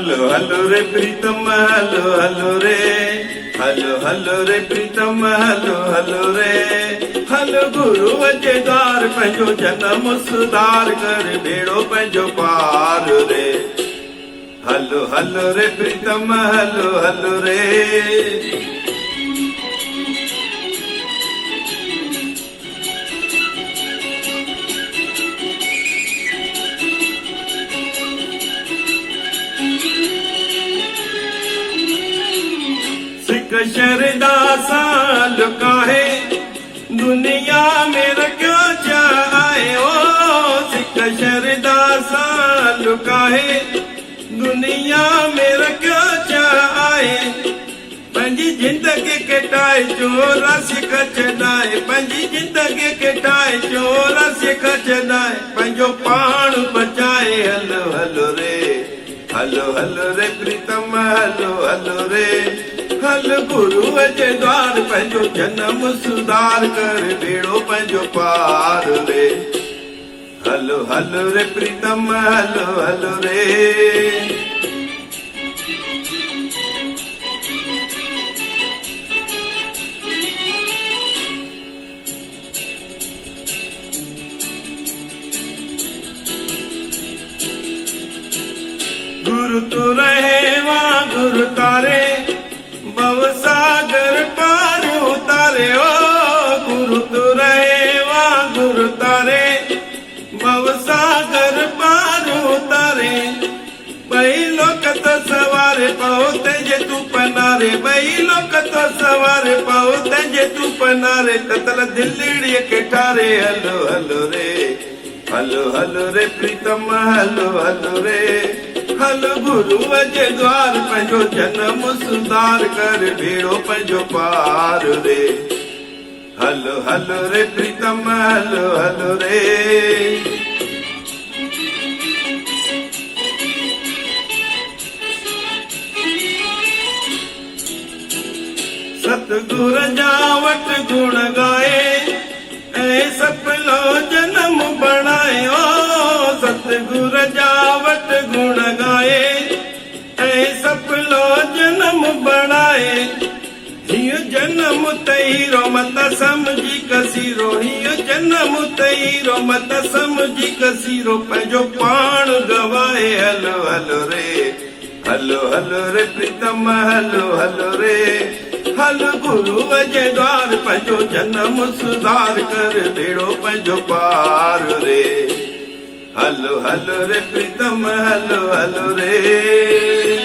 हलो हलो रे प्रीतम हलो हलो रे, हलो हलो रे प्रीतम हलो हलो रे। हलो गुरु अचे द्वार पंहिंजो जनम सुधार कर बेड़ो पंहिंजो पार रे। हलो हलो रे प्रीतम हलो हलो रे। सिख शरदा सां लुकाए दुनिया में रखियो चाहे ओ। सिख शरदा सां लुकाए दुनिया में रखियो चाहे। पंहिंजी जिंदगी कटाए चोरा सिख छॾाए, पंहिंजी जिंदगी कटाए चोरा सिख छॾाए। पंहिंजो पाण बचाए हलो हलो रे, हलो हलो रे प्रीतम हलो हलो रे। हल गुरुअ जे द्वार पंहिंजो जनम सुधार कर बेड़ो पंहिंजो पार रे। हलो हलो रे प्रीतम हलो हलो रे। गुरु तो रहे वहाँ गुरु तारे, भव सागर पार उतारे ओ। गुरु तो रहे वहाँ गुरु तारे, भव सागर पार उतारे। बई लोक तो सवारे पाओ तेजे तू पनारे, बई लोक तो सवारे पाओ तेजे तू पनारे। ततल दिल्ली के ठारे हलो हलो रे, हलो हलो रे प्रीतम हलो हलो रे। हलो गुरुअ जे द्वार पंहिंजो जनम सुधार कर बेड़ो पंहिंजो पार रे। हलो हलो रे प्रीतम हलो हलो रे। सतगुर जा वट गुण गाए ऐं सफलो जनम बणाए ओ। सतगुर जा वट गुण गाए ऐं सफलो जनम बणाए। हीअ जनम तईरो मत समझी कसीरो, हीअ जनम तईरो मत समझी कसीरो। पंहिंजो पाण गवाए हलो हलो रे, हलो हलो रे प्रीतम हलो हलो रे। हल गुरुअ जे द्वार पंहिंजो जनम सुधार कर बेड़ो पंहिंजो पार रे। हलो हलो रे प्रीतम हलो हलो रे।